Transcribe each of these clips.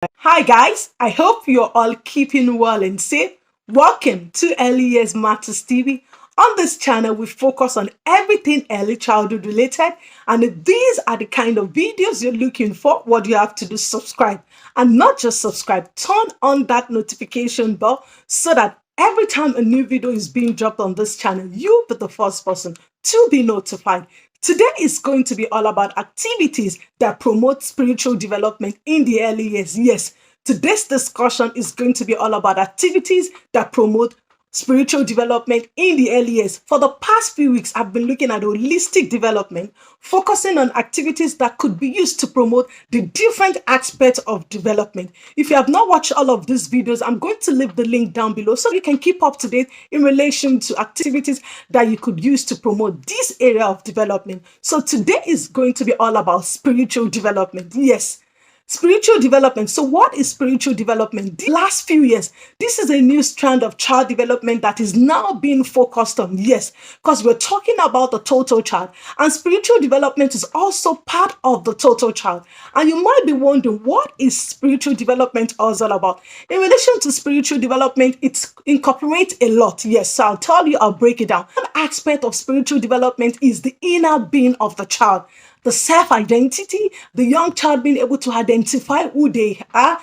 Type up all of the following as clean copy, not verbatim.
Hi guys, I hope you're all keeping well and safe. Welcome to Early Years Matters TV. On this channel, we focus on everything early childhood related. And if these are the kind of videos you're looking for, what you have to do is subscribe. And not just subscribe, turn on that notification bell so that every time a new video is being dropped on this channel, you'll be the first person to be notified. Today is going to be all about activities that promote spiritual development in the early years. Yes, today's discussion is going to be all about activities that promote spiritual development in the early years. For the past few weeks, I've been looking at holistic development, focusing on activities that could be used to promote the different aspects of development. If you have not watched all of these videos, I'm going to leave the link down below so you can keep up to date in relation to activities that you could use to promote this area of development. So today is going to be all about spiritual development. Yes. Spiritual development. So what is spiritual development? The last few years, this is a new strand of child development that is now being focused on. Yes, because we're talking about the total child, and spiritual development is also part of the total child. And you might be wondering, what is spiritual development all about? In relation to spiritual development, it incorporates a lot. Yes, so I'll tell you, I'll break it down. One aspect of spiritual development is the inner being of the child, the self-identity, the young child being able to identify who they are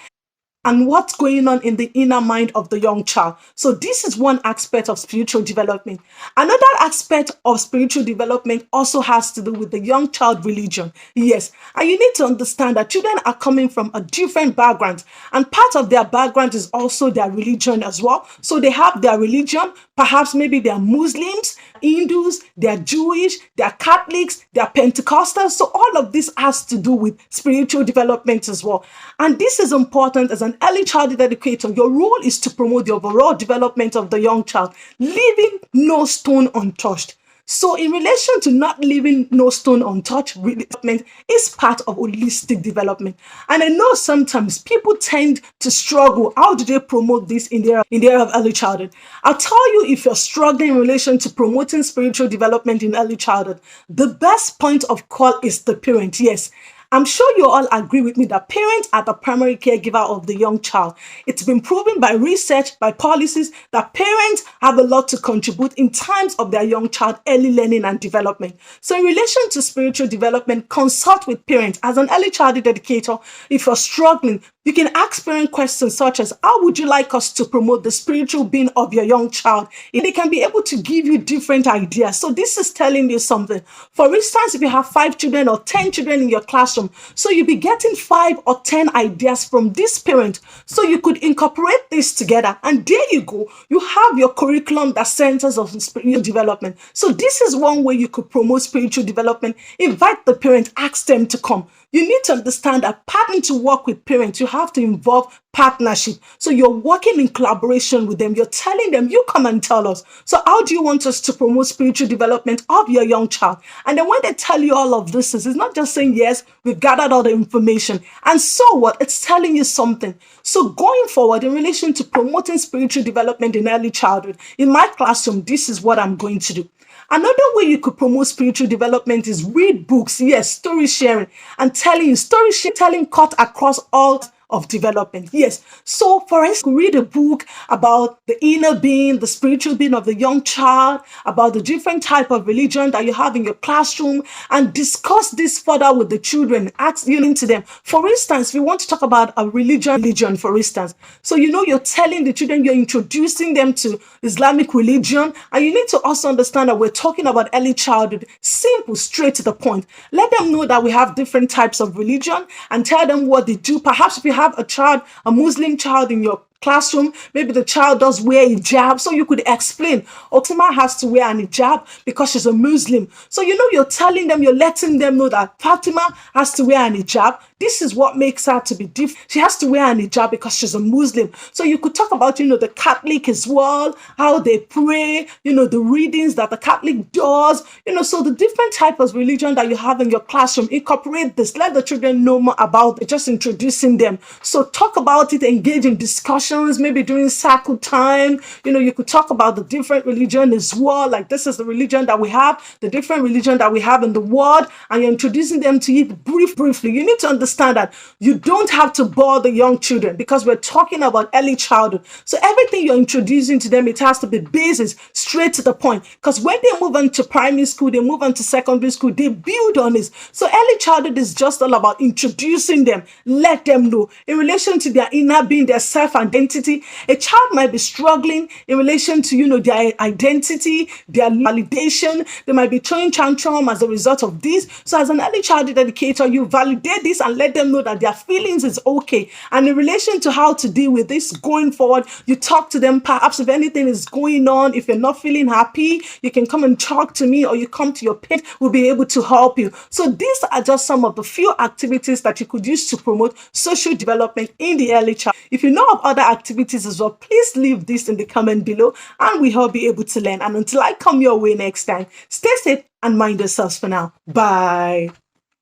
and what's going on in the inner mind of the young child. So this is one aspect of spiritual development. Another aspect of spiritual development also has to do with the young child religion. Yes, and you need to understand that children are coming from a different background, and part of their background is also their religion as well. So they have their religion, perhaps maybe they're Muslims, Hindus, they're Jewish, they're Catholics, they're Pentecostals. So all of this has to do with spiritual development as well. And this is important as an early childhood educator. Your role is to promote the overall development of the young child, leaving no stone untouched. So in relation to not leaving no stone untouched, development is part of holistic development. And I know sometimes people tend to struggle. How do they promote this in the area of early childhood? I'll tell you, if you're struggling in relation to promoting spiritual development in early childhood, the best point of call is the parent. Yes. I'm sure you all agree with me that parents are the primary caregiver of the young child. It's been proven by research, by policies, that parents have a lot to contribute in terms of their young child early learning and development. So in relation to spiritual development, consult with parents. As an early childhood educator, if you're struggling, you can ask parent questions such as, how would you like us to promote the spiritual being of your young child? They can be able to give you different ideas. So this is telling you something. For instance, if you have 5 children or 10 children in your classroom, so you'll be getting 5 or 10 ideas from this parent. So you could incorporate this together. And there you go. You have your curriculum that centers on spiritual development. So this is one way you could promote spiritual development. Invite the parent, ask them to come. You need to understand that partnering to work with parents, you have to involve partnership. So you're working in collaboration with them. You're telling them, you come and tell us. So how do you want us to promote spiritual development of your young child? And then when they tell you all of this, it's not just saying, yes, we've gathered all the information. And so what? It's telling you something. So going forward, in relation to promoting spiritual development in early childhood, in my classroom, this is what I'm going to do. Another way you could promote spiritual development is read books. Yes, story sharing and telling story telling cut across all of development. Yes. So for instance, read a book about the inner being, the spiritual being of the young child, about the different type of religion that you have in your classroom, and discuss this further with the children. Ask you into them. For instance, we want to talk about a religion, for instance. So you're telling the children, you're introducing them to Islamic religion, and you need to also understand that we're talking about early childhood. Simple, straight to the point. Let them know that we have different types of religion and tell them what they do. Perhaps if you have a Muslim child in your classroom, maybe the child does wear a hijab, so you could explain, Fatima has to wear an hijab because she's a Muslim. So you're telling them, you're letting them know that Fatima has to wear an hijab. This is what makes her to be different. She has to wear an hijab because she's a Muslim. So you could talk about, the Catholic as well, how they pray, the readings that the Catholic does, so the different types of religion that you have in your classroom, incorporate this. Let the children know more about it, just introducing them. So talk about it, engage in discussion discussions, maybe during circle time. You could talk about the different religion as well. Like, this is the religion that we have, the different religion that we have in the world, and you're introducing them to it briefly. You need to understand that you don't have to bore the young children, because we're talking about early childhood. So everything you're introducing to them, it has to be basis, straight to the point. Because when they move on to primary school, they move on to secondary school, they build on this. So early childhood is just all about introducing them, let them know in relation to their inner being, their self-identity. A child might be struggling in relation to, their identity, their validation. They might be throwing tantrum as a result of this. So as an early childhood educator, you validate this and let them know that their feelings is okay. And in relation to how to deal with this going forward, you talk to them. Perhaps if anything is going on, if you're not feeling happy, you can come and talk to me, or you come to your parent, we'll be able to help you. So these are just some of the few activities that you could use to promote social development in the early child. If you know of other activities as well, please leave this in the comment below, and we hope be able to learn. And until I come your way next time, stay safe and mind yourselves for now. Bye.